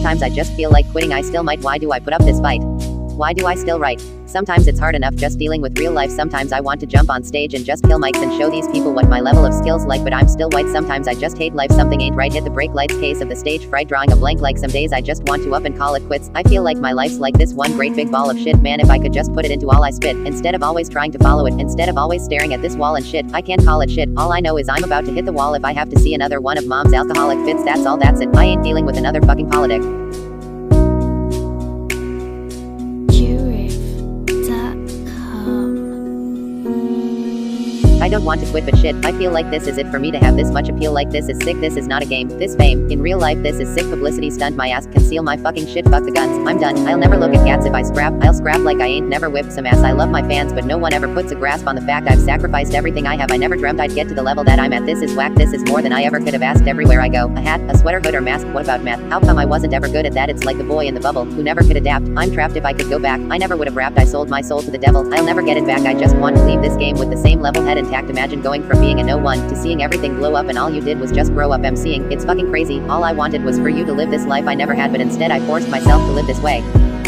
Sometimes I just feel like quitting, I still might. Why do I put up this fight? Why do I still write? Sometimes it's hard enough just dealing with real life. Sometimes I want to jump on stage and just kill mics and show these people what my level of skills like, but I'm still white. Sometimes I just hate life. Something ain't right. Hit the brake lights. Case of the stage fright. Drawing a blank. Like some days I just want to up and call it quits. I feel like my life's like this one great big ball of shit. Man, if I could just put it into all I spit, instead of always trying to follow it, instead of always staring at this wall and shit, I can't call it shit. All I know is I'm about to hit the wall. If I have to see another one of mom's alcoholic fits, that's all, that's it. I ain't dealing with another fucking politic. I don't want to quit, but shit, I feel like this is it for me to have this much appeal. Like this is sick, this is not a game, this fame, in real life this is sick publicity stunt. My ass conceal my fucking shit, fuck the guns, I'm done. I'll never look at cats. If I scrap, I'll scrap like I ain't never whipped some ass. I love my fans, but no one ever puts a grasp on the fact I've sacrificed everything I have. I never dreamt I'd get to the level that I'm at. This is whack, this is more than I ever could have asked. Everywhere I go, a hat, a sweater, hood or mask. What about math? How come I wasn't ever good at that? It's like the boy in the bubble who never could adapt. I'm trapped. If I could go back, I never would have rapped. I sold my soul to the devil, I'll never get it back. I just want to leave this game with the same level head intact. Imagine going from being a no one to seeing everything blow up, and all you did was just grow up emceeing. It's fucking crazy. All I wanted was for you to live this life I never had, but instead I forced myself to live this way.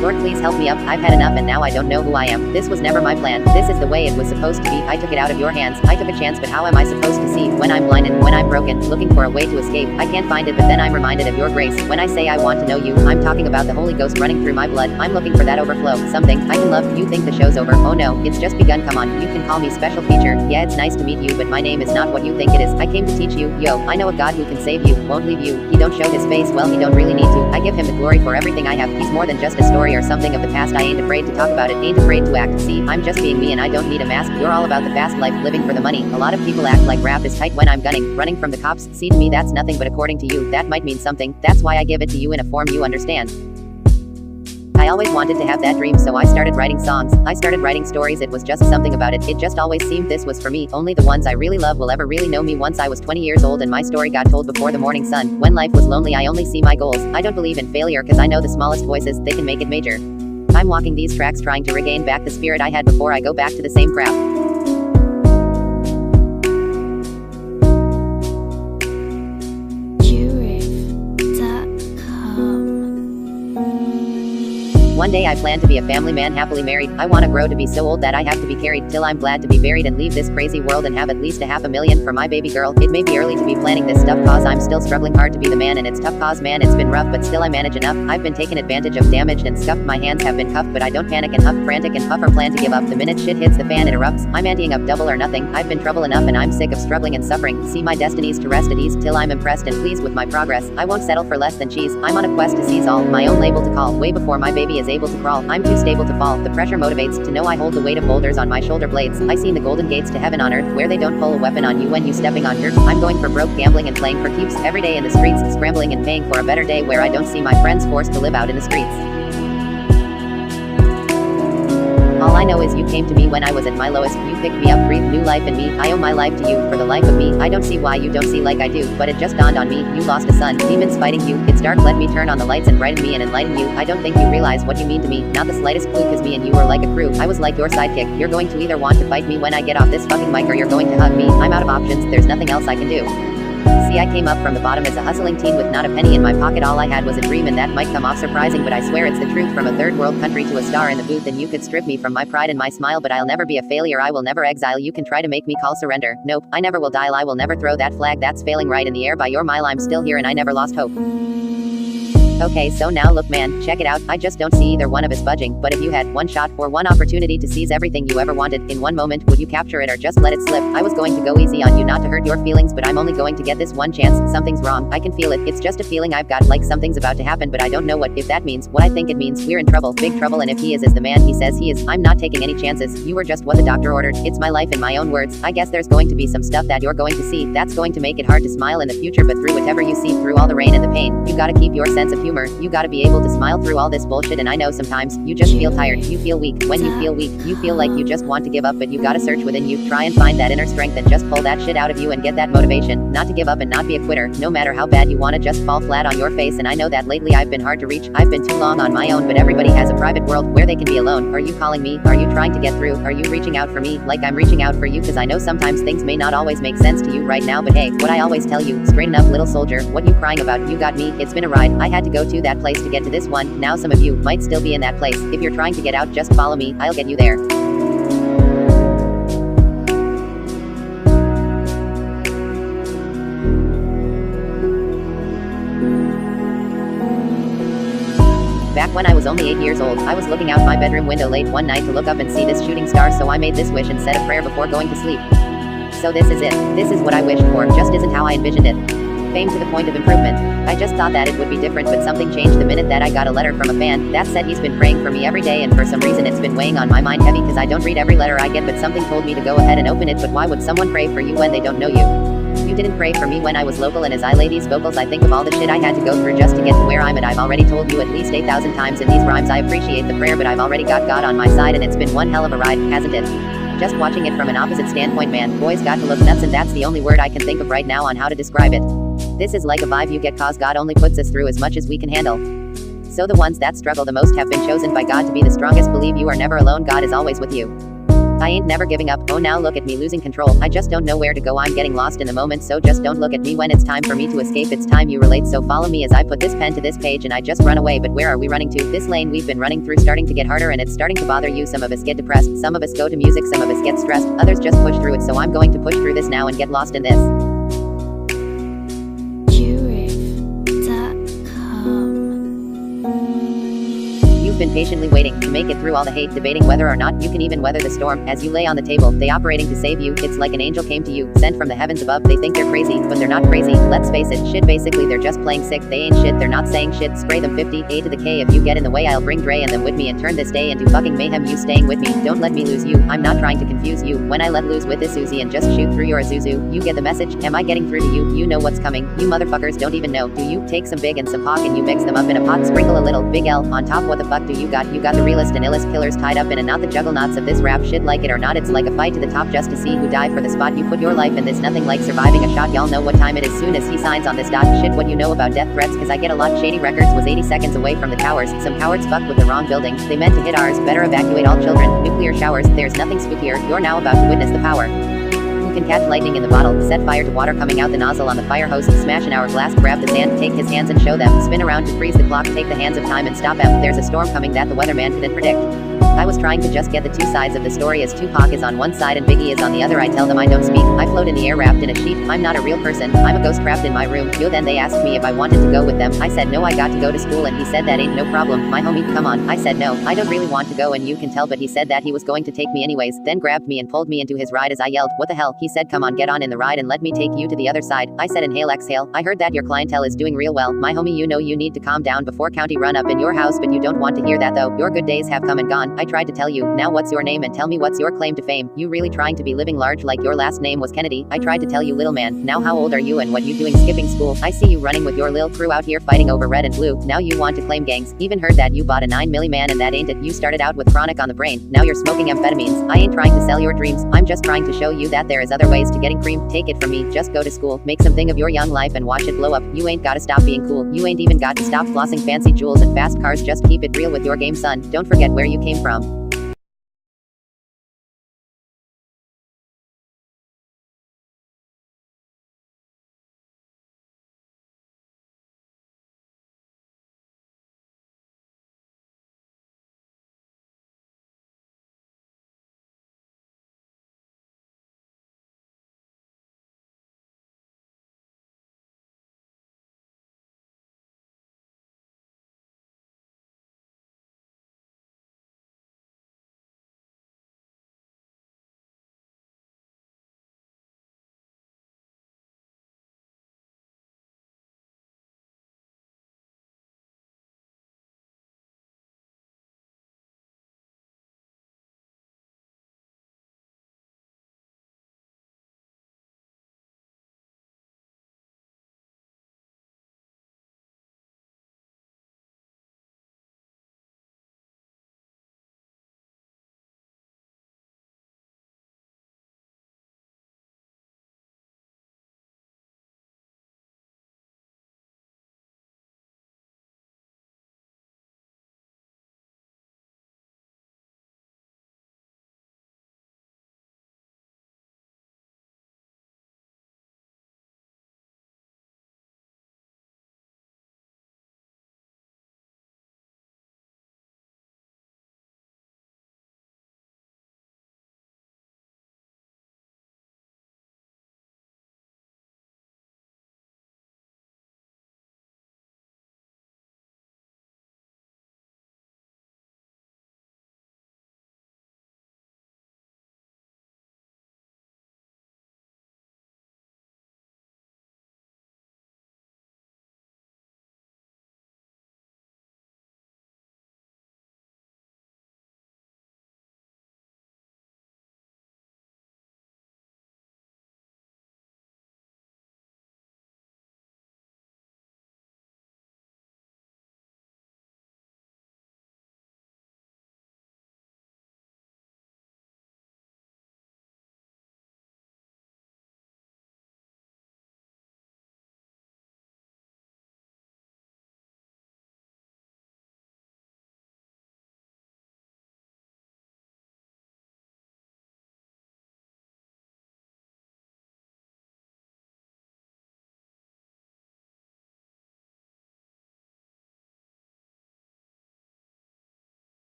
Lord, please help me up. I've had enough and now I don't know who I am. This was never my plan. This is the way it was supposed to be. I took it out of your hands. I took a chance, but how am I supposed to see when I'm blinded, when I'm broken, looking for a way to escape? I can't find it, but then I'm reminded of your grace. When I say I want to know you, I'm talking about the Holy Ghost running through my blood. I'm looking for that overflow, something I can love. You think the show's over? Oh no, it's just begun. Come on, you can call me special feature. Yeah, it's nice to meet you, but my name is not what you think it is. I came to teach you. Yo, I know a God who can save you, won't leave you. He don't show his face, well, he don't really need to. I give him the glory for everything I have. He's more than just a story or something of the past. I ain't afraid to talk about it, ain't afraid to act. See, I'm just being me and I don't need a mask. You're all about the fast life, living for the money. A lot of people act like rap is tight when I'm gunning, running from the cops. See, to me that's nothing, but according to you, that might mean something. That's why I give it to you in a form you understand. I always wanted to have that dream, so I started writing songs. I started writing stories. It was just something about it. It just always seemed this was for me. Only the ones I really love will ever really know me. Once I was 20 years old and my story got told before the morning sun. When life was lonely, I only see my goals. I don't believe in failure, cause I know the smallest voices, they can make it major. I'm walking these tracks trying to regain back the spirit I had before I go back to the same crap. One day I plan to be a family man, happily married. I wanna grow to be so old that I have to be carried till I'm glad to be buried and leave this crazy world and have at least a $500,000 for my baby girl. It may be early to be planning this stuff cause I'm still struggling hard to be the man, and it's tough cause man it's been rough, but still I manage enough. I've been taken advantage of, damaged and scuffed. My hands have been cuffed, but I don't panic and huff, frantic and puff or plan to give up. The minute shit hits the fan it erupts. I'm anteing up double or nothing. I've been trouble enough and I'm sick of struggling and suffering. See my destiny's to rest at ease till I'm impressed and pleased with my progress. I won't settle for less than cheese. I'm on a quest to seize all, my own label to call. Way before my baby is able to crawl, I'm too stable to fall. The pressure motivates to know I hold the weight of boulders on my shoulder blades. I seen the golden gates to heaven on earth where they don't pull a weapon on you when you stepping on dirt. I'm going for broke, gambling and playing for keeps every day in the streets, scrambling and paying for a better day where I don't see my friends forced to live out in the streets. All I know is you came to me when I was at my lowest. You picked me up, breathed new life in me. I owe my life to you for the life of me. I don't see why you don't see like I do, but it just dawned on me. You lost a son, demons fighting you. It's dark, let me turn on the lights and brighten me and enlighten you. I don't think you realize what you mean to me. Not the slightest clue, cause me and you were like a crew. I was like your sidekick. You're going to either want to fight me when I get off this fucking mic or you're going to hug me. I'm out of options, there's nothing else I can do. See, I came up from the bottom as a hustling teen with not a penny in my pocket. All I had was a dream, and that might come off surprising, but I swear it's the truth. From a third world country to a star in the booth, and you could strip me from my pride and my smile, but I'll never be a failure. I will never exile. You can try to make me call surrender. Nope, I never will dial. I will never throw that flag that's failing right in the air by your mile. I'm still here and I never lost hope. Okay, so now look man, check it out. I just don't see either one of us budging, but if you had one shot or one opportunity to seize everything you ever wanted in one moment, would you capture it or just let it slip? I was going to go easy on you not to hurt your feelings, but I'm only going to get this one chance. Something's wrong, I can feel it. It's just a feeling I've got, like something's about to happen, but I don't know what. If that means what I think it means, we're in trouble, big trouble, and if he is the man he says he is, I'm not taking any chances. You were just what the doctor ordered. It's my life in my own words. I guess there's going to be some stuff that you're going to see that's going to make it hard to smile in the future, but through whatever you see, through all the rain and the pain, you gotta keep your sense of humor. You gotta be able to smile through all this bullshit, and I know sometimes you just feel tired, you feel weak. When you feel weak, you feel like you just want to give up, but you gotta search within you, try and find that inner strength and just pull that shit out of you and get that motivation, not to give up and not be a quitter, no matter how bad you wanna just fall flat on your face. And I know that lately I've been hard to reach, I've been too long on my own, but everybody has a private world where they can be alone. Are you calling me? Are you trying to get through? Are you reaching out for me like I'm reaching out for you? Cause I know sometimes things may not always make sense to you right now, but hey, what I always tell you, straighten up little soldier, what you crying about? You got me, it's been a ride, I had to go go to that place to get to this one. Now some of you might still be in that place. If you're trying to get out, just follow me, I'll get you there. Back when I was only 8 years old, I was looking out my bedroom window late one night to look up and see this shooting star, so I made this wish and said a prayer before going to sleep. So this is it. This is what I wished for, just isn't how I envisioned it. Fame to the point of improvement. I just thought that it would be different, but something changed the minute that I got a letter from a fan that said he's been praying for me every day, and for some reason it's been weighing on my mind heavy because I don't read every letter I get, but something told me to go ahead and open it. But why would someone pray for you when they don't know you? You didn't pray for me when I was local, and as I lay these vocals I think of all the shit I had to go through just to get to where I'm at. I've already told you at least 8,000 times in these rhymes I appreciate the prayer, but I've already got God on my side, and it's been one hell of a ride, hasn't it? Just watching it from an opposite standpoint, man, boys got to look nuts, and that's the only word I can think of right now on how to describe it. This is like a vibe you get cause God only puts us through as much as we can handle. So the ones that struggle the most have been chosen by God to be the strongest. Believe you are never alone, God is always with you. I ain't never giving up. Oh, now look at me losing control. I just don't know where to go. I'm getting lost in the moment, so just don't look at me when it's time for me to escape. It's time you relate, so follow me as I put this pen to this page and I just run away. But where are we running to? This lane we've been running through starting to get harder, and it's starting to bother you. Some of us get depressed, some of us go to music, some of us get stressed, others just push through it. So I'm going to push through this now and get lost in this. Been patiently waiting to make it through all the hate, debating whether or not you can even weather the storm. As you lay on the table, they operating to save you. It's like an angel came to you, sent from the heavens above. They think they're crazy, but they're not crazy. Let's face it, shit, basically they're just playing sick. They ain't shit, they're not saying shit. Spray them 50 A to the K. If you get in the way, I'll bring Dre and them with me and turn this day into fucking mayhem. You staying with me, don't let me lose you. I'm not trying to confuse you. When I let loose with this Uzi and just shoot through your Isuzu, you get the message. Am I getting through to you? You know what's coming. You motherfuckers don't even know, do you? Take some big and some Pac and you mix them up in a pot. Sprinkle a little Big L on top. What the fuck do you got? You got the realest and illest killers tied up in a knot. The juggernauts of this rap shit, like it or not, it's like a fight to the top just to see who die for the spot. You put your life in this, nothing like surviving a shot. Y'all know what time it is soon as he signs on this dot. Shit, what you know about death threats, cause I get a lot. Shady Records was 80 seconds away from the towers. Some cowards fucked with the wrong building. They meant to hit ours. Better evacuate all children. Nuclear showers. There's nothing spookier. You're now about to witness the power. You can catch lightning in the bottle, set fire to water coming out the nozzle on the fire hose, smash an hourglass, grab the sand, take his hands and show them, spin around to freeze the clock, take the hands of time and stop him. There's a storm coming that the weatherman couldn't predict. I was trying to just get the two sides of the story, as Tupac is on one side and Biggie is on the other. I tell them I don't speak, I float in the air wrapped in a sheet. I'm not a real person, I'm a ghost trapped in my room. Yo, then they asked me if I wanted to go with them. I said no, I got to go to school, and he said that ain't no problem, my homie, come on. I said no, I don't really want to go, and you can tell, but he said that he was going to take me anyways, then grabbed me and pulled me into his ride as I yelled, what the hell? He said come on, get on in the ride and let me take you to the other side. I said inhale exhale, I heard that your clientele is doing real well, my homie, you know you need to calm down before county run up in your house, but you don't want to hear that though. Your good days have come and gone. I tried to tell you, now what's your name and tell me what's your claim to fame? You really trying to be living large like your last name was Kennedy? I tried to tell you, little man, now how old are you and what you doing skipping school? I see you running with your lil crew out here fighting over red and blue. Now you want to claim gangs. Even heard that you bought a 9 milli man, and that ain't it. You started out with chronic on the brain, now you're smoking amphetamines. I ain't trying to sell your dreams, I'm just trying to show you that there is other ways to getting cream. Take it from me, just go to school, make something of your young life and watch it blow up. You ain't gotta stop being cool, you ain't even got to stop flossing fancy jewels and fast cars. Just keep it real with your game, son. Don't forget where you came from.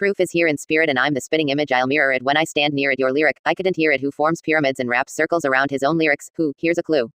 Proof is here in spirit and I'm the spitting image. I'll mirror it when I stand near it. Your lyric, I couldn't hear it. Who forms pyramids and wraps circles around his own lyrics? Who? Here's a clue.